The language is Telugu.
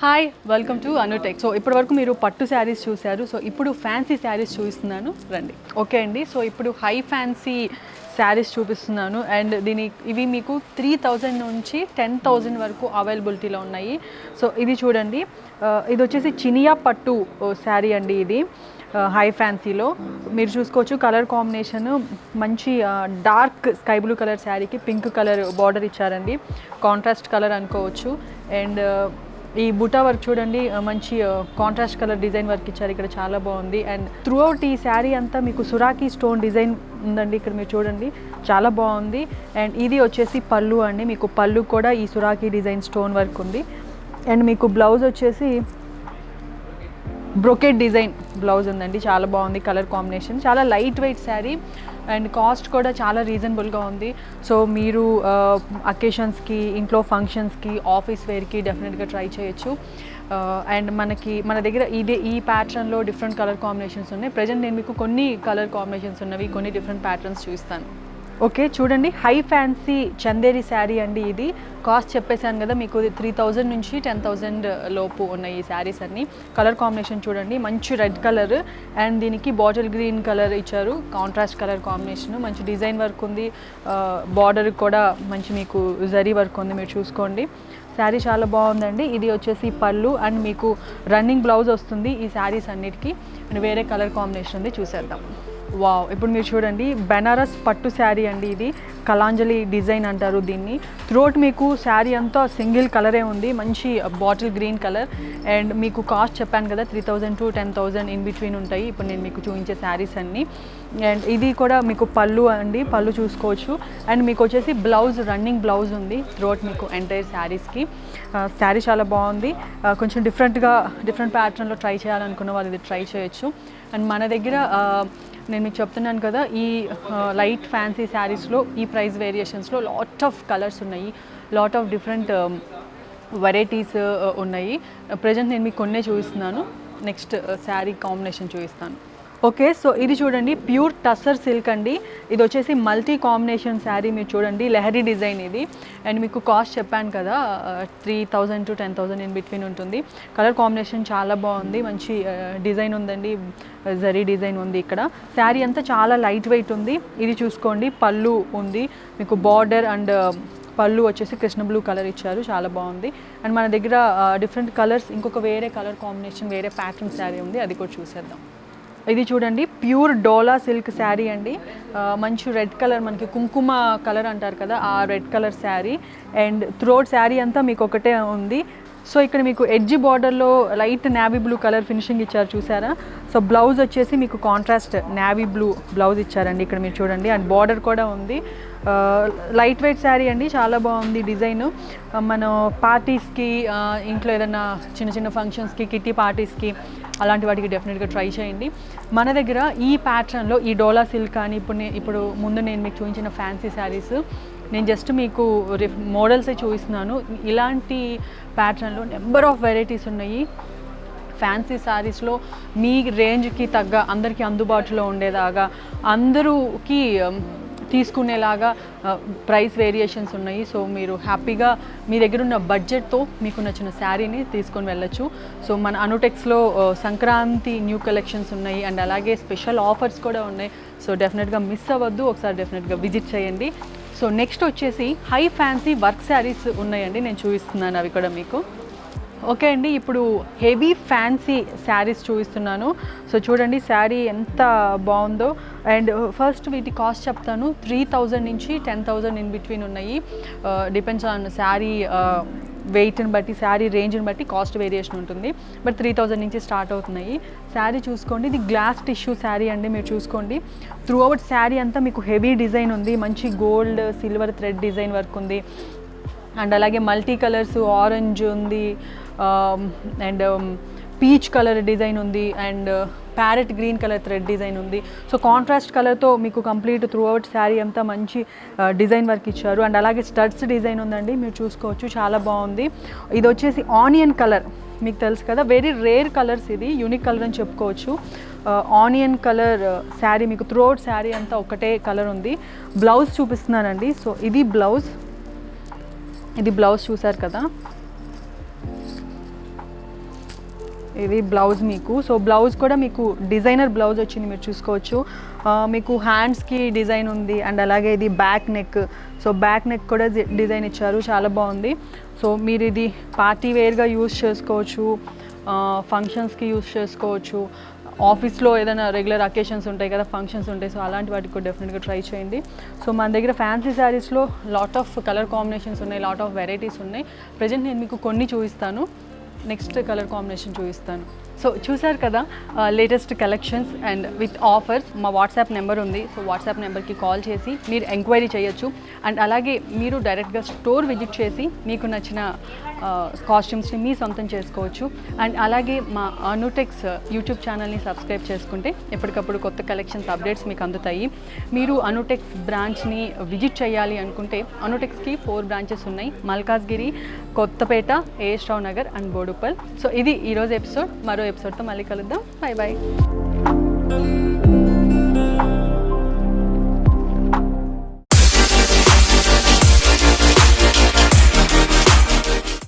Hi welcome to Anutech. So ఇప్పటి వరకు మీరు పట్టు శారీస్ చూశారు. సో ఇప్పుడు ఫ్యాన్సీ శారీస్ చూపిస్తున్నాను, రండి. ఓకే అండి, సో ఇప్పుడు హై ఫ్యాన్సీ శారీస్ చూపిస్తున్నాను అండ్ ఇవి మీకు 3000 నుంచి 10,000 వరకు అవైలబిలిటీలో ఉన్నాయి. సో ఇది చూడండి, ఇది వచ్చేసి చినియా పట్టు శారీ అండి. ఇది హై ఫ్యాన్సీలో మీరు చూసుకోవచ్చు. కలర్ కాంబినేషన్ మంచి డార్క్ స్కై బ్లూ కలర్ శారీకి పింక్ కలర్ బార్డర్ ఇచ్చారండి, కాంట్రాస్ట్ కలర్ అనుకోవచ్చు. అండ్ ఈ బుటా వర్క్ చూడండి, మంచి కాంట్రాస్ట్ కలర్ డిజైన్ వర్క్ ఇచ్చారు, ఇక్కడ చాలా బాగుంది. అండ్ త్రూ అవుట్ ఈ శారీ అంతా మీకు సురాకి స్టోన్ డిజైన్ ఉందండి, ఇక్కడ మీరు చూడండి చాలా బాగుంది. అండ్ ఇది వచ్చేసి పళ్ళు అండి, మీకు పళ్ళు కూడా ఈ సురాకి డిజైన్ స్టోన్ వర్క్ ఉంది. అండ్ మీకు బ్లౌజ్ వచ్చేసి బ్రొకెట్ డిజైన్ బ్లౌజ్ ఉందండి, చాలా బాగుంది. కలర్ కాంబినేషన్ చాలా light weight sari and cost కూడా చాలా రీజనబుల్గా ఉంది. సో మీరు అకేషన్స్కి, ఇంట్లో ఫంక్షన్స్కి, ఆఫీస్ వేర్కి డెఫినెట్గా ట్రై చేయొచ్చు. అండ్ మన దగ్గర ఈ ప్యాటర్న్లో డిఫరెంట్ కలర్ కాంబినేషన్స్ ఉన్నాయి. ప్రజెంట్ నేను మీకు కొన్ని కలర్ కాంబినేషన్స్ ఉన్నవి, కొన్ని డిఫరెంట్ ప్యాటర్న్స్ చూస్తాను. ఓకే చూడండి, హై ఫ్యాన్సీ చందేరి శారీ అండి. ఇది కాస్ట్ చెప్పేశాను కదా మీకు, 3000 నుంచి 10,000 లోపు ఉన్నాయి ఈ శారీస్ అన్నీ. కలర్ కాంబినేషన్ చూడండి, మంచి రెడ్ కలర్ అండ్ దీనికి బాటిల్ గ్రీన్ కలర్ ఇచ్చారు, కాంట్రాస్ట్ కలర్ కాంబినేషన్. మంచి డిజైన్ వర్క్ ఉంది, బార్డర్ కూడా మంచి మీకు జరీ వర్క్ ఉంది, మీరు చూసుకోండి. శారీ చాలా బాగుందండి. ఇది వచ్చేసి పళ్ళు అండ్ మీకు రన్నింగ్ బ్లౌజ్ వస్తుంది ఈ శారీస్ అన్నిటికీ. అండ్ వేరే కలర్ కాంబినేషన్ ఉంది, చూసేద్దాం. వావ్, ఇప్పుడు మీరు చూడండి, బెనారస్ పట్టు శారీ అండి. ఇది కలాంజలి డిజైన్ అంటారు దీన్ని. త్రోట్ మీకు శారీ అంతా సింగిల్ కలరే ఉంది, మంచి బాటిల్ గ్రీన్ కలర్. అండ్ మీకు కాస్ట్ చెప్పాను కదా, 3000 to 10,000 ఇన్ బిట్వీన్ ఉంటాయి ఇప్పుడు నేను మీకు చూపించే శారీస్ అన్నీ. అండ్ ఇది కూడా మీకు పళ్ళు అండి, పళ్ళు చూసుకోవచ్చు. అండ్ మీకు వచ్చేసి బ్లౌజ్, రన్నింగ్ బ్లౌజ్ ఉంది త్రోట్ మీకు ఎంటైర్ శారీస్కి. శారీ చాలా బాగుంది, కొంచెం డిఫరెంట్ ప్యాటర్న్లో ట్రై చేయాలనుకున్న వాళ్ళు ఇది ట్రై చేయొచ్చు. అండ్ మన దగ్గర నేను మీకు చెప్తున్నాను కదా, ఈ లైట్ ఫ్యాన్సీ శారీస్లో ఈ ప్రైస్ వేరియేషన్స్లో లాట్ ఆఫ్ కలర్స్ ఉన్నాయి, లాట్ ఆఫ్ డిఫరెంట్ వెరైటీస్ ఉన్నాయి. ప్రజెంట్ నేను మీకు కొన్నే చూపిస్తున్నాను, నెక్స్ట్ శారీ కాంబినేషన్ చూపిస్తాను. ఓకే, సో ఇది చూడండి, ప్యూర్ టస్సర్ సిల్క్ అండి. ఇది వచ్చేసి మల్టీ కాంబినేషన్ శారీ, మీరు చూడండి లెహరీ డిజైన్ ఇది. అండ్ మీకు కాస్ట్ చెప్పాను కదా, 3000 to 10,000 ఇన్ బిట్వీన్ ఉంటుంది. కలర్ కాంబినేషన్ చాలా బాగుంది, మంచి డిజైన్ ఉందండి, జరీ డిజైన్ ఉంది ఇక్కడ. శారీ అంతా చాలా లైట్ వెయిట్ ఉంది. ఇది చూసుకోండి, పళ్ళు ఉంది మీకు, బార్డర్ అండ్ పళ్ళు వచ్చేసి కృష్ణ బ్లూ కలర్ ఇచ్చారు, చాలా బాగుంది. అండ్ మన దగ్గర డిఫరెంట్ కలర్స్, ఇంకొక వేరే కలర్ కాంబినేషన్, వేరే ప్యాటర్న్ శారీ ఉంది, అది కూడా చూసేద్దాం. ఇది చూడండి, ప్యూర్ డోలా సిల్క్ శారీ అండి. మంచి రెడ్ కలర్, మనకి కుంకుమ కలర్ అంటారు కదా, ఆ రెడ్ కలర్ శారీ. అండ్ త్రోట్ శారీ అంతా మీకు ఒకటే ఉంది. సో ఇక్కడ మీకు ఎడ్జ్ బార్డర్లో light navy blue colour finishing ఇచ్చారు, చూసారా. సో బ్లౌజ్ వచ్చేసి మీకు కాంట్రాస్ట్ నావీ బ్లూ బ్లౌజ్ ఇచ్చారండి, ఇక్కడ మీరు చూడండి. అండ్ బార్డర్ కూడా ఉంది. లైట్ వెయిట్ శారీ అండి, చాలా బాగుంది డిజైన్. మనం పార్టీస్కి, ఇంట్లో ఏదైనా చిన్న ఫంక్షన్స్కి, కిట్టి పార్టీస్కి, అలాంటి వాటికి డెఫినెట్గా ట్రై చేయండి. మన దగ్గర ఈ ప్యాటర్న్లో ఈ డోలా సిల్క్ కానీ ఇప్పుడు ముందు నేను మీకు చూపించిన ఫ్యాన్సీ శారీస్, నేను జస్ట్ మీకు మోడల్సే చూపిస్తున్నాను. ఇలాంటి ప్యాటర్న్లో నెంబర్ ఆఫ్ వెరైటీస్ ఉన్నాయి. ఫ్యాన్సీ శారీస్లో మీ రేంజ్కి తగ్గ, అందరికీ అందుబాటులో ఉండేలాగా, అందరూకి తీసుకునేలాగా ప్రైస్ వేరియేషన్స్ ఉన్నాయి. సో మీరు హ్యాపీగా మీ దగ్గర ఉన్న బడ్జెట్తో మీకు నచ్చిన శారీని తీసుకొని వెళ్ళొచ్చు. సో మన అనుటెక్స్లో సంక్రాంతి న్యూ కలెక్షన్స్ ఉన్నాయి అండ్ అలాగే స్పెషల్ ఆఫర్స్ కూడా ఉన్నాయి. సో డెఫినెట్గా మిస్ అవ్వద్దు, ఒకసారి డెఫినెట్గా విజిట్ చేయండి. సో నెక్స్ట్ వచ్చేసి హై ఫ్యాన్సీ వర్క్ శారీస్ ఉన్నాయండి, నేను చూపిస్తున్నాను అవి కూడా మీకు. ఓకే అండి, ఇప్పుడు హెవీ ఫ్యాన్సీ శారీస్ చూపిస్తున్నాను. సో చూడండి శారీ ఎంత బాగుందో. అండ్ ఫస్ట్ వీటి కాస్ట్ చెప్తాను. 3000 నుంచి 10,000 ఇన్ బిట్వీన్ ఉన్నాయి. డిపెండ్స్ ఆన్ శారీ వెయిట్ని బట్టి, శారీ రేంజ్ని బట్టి కాస్ట్ వేరియేషన్ ఉంటుంది. బట్ 3000 నుంచి స్టార్ట్ అవుతున్నాయి. శారీ చూసుకోండి, ఇది గ్లాస్ టిష్యూ శారీ అండి, మీరు చూసుకోండి. త్రూ అవుట్ శారీ అంతా మీకు హెవీ డిజైన్ ఉంది, మంచి gold silver thread design work ఉంది. అండ్ అలాగే మల్టీ కలర్స్, ఆరెంజ్ ఉంది అండ్ పీచ్ కలర్ డిజైన్ ఉంది and parrot green colour thread design ఉంది. సో కాంట్రాస్ట్ కలర్తో మీకు కంప్లీట్ త్రూ అవుట్ శారీ అంతా మంచి డిజైన్ వర్క్ ఇచ్చారు. అండ్ అలాగే స్టడ్స్ డిజైన్ ఉందండి, మీరు చూసుకోవచ్చు, చాలా బాగుంది. ఇది వచ్చేసి ఆనియన్ కలర్, మీకు తెలుసు కదా, వెరీ రేర్ కలర్స్, ఇది యూనిక్ కలర్ అని చెప్పుకోవచ్చు. ఆనియన్ కలర్ శారీ, మీకు త్రూ అవుట్ శారీ అంతా ఒకటే కలర్ ఉంది. బ్లౌజ్ చూపిస్తున్నానండి. సో ఇది బ్లౌజ్ చూసారు కదా, ఇది బ్లౌజ్ మీకు. సో బ్లౌజ్ కూడా మీకు డిజైనర్ బ్లౌజ్ వచ్చింది, మీరు చూసుకోవచ్చు. మీకు హ్యాండ్స్కి డిజైన్ ఉంది అండ్ అలాగే ఇది back neck. So back neck కూడా డిజైన్ ఇచ్చారు, చాలా బాగుంది. సో మీరు ఇది పార్టీ వేర్గా యూస్ చేసుకోవచ్చు, ఫంక్షన్స్కి యూస్ చేసుకోవచ్చు, ఆఫీస్లో ఏదైనా రెగ్యులర్ అకేషన్స్ ఉంటాయి కదా, ఫంక్షన్స్ ఉంటాయి. సో అలాంటి వాటికి కూడా డెఫినెట్గా ట్రై చేయండి. సో మన దగ్గర ఫ్యాన్సీ శారీస్లో లాట్ ఆఫ్ కలర్ కాంబినేషన్స్ ఉన్నాయి, లాట్ ఆఫ్ వెరైటీస్ ఉన్నాయి. ప్రజెంట్ నేను మీకు కొన్ని చూపిస్తాను, నెక్స్ట్ కలర్ కాంబినేషన్ చూపిస్తాను. సో చూసారు కదా latest collections and with offers. మా వాట్సాప్ నెంబర్ ఉంది, సో వాట్సాప్ నెంబర్కి కాల్ చేసి మీరు ఎంక్వైరీ చేయొచ్చు. అండ్ అలాగే మీరు డైరెక్ట్గా స్టోర్ విజిట్ చేసి మీకు నచ్చిన కాస్ట్యూమ్స్ని మీ సొంతం చేసుకోవచ్చు. అండ్ అలాగే మా అనుటెక్స్ యూట్యూబ్ ఛానల్ని సబ్స్క్రైబ్ చేసుకుంటే ఎప్పటికప్పుడు కొత్త కలెక్షన్స్ అప్డేట్స్ మీకు అందుతాయి. మీరు అనుటెక్స్ బ్రాంచ్ని విజిట్ చేయాలి అనుకుంటే అనుటెక్స్కి 4 బ్రాంచెస్ ఉన్నాయి, Malkajgiri, Kothapet, AS Rao Nagar and Boduppal. So ఇది ఈరోజు ఎపిసోడ్. మరో ఎపిసోడ్తో మళ్ళీ కలుద్దాం. Bye bye.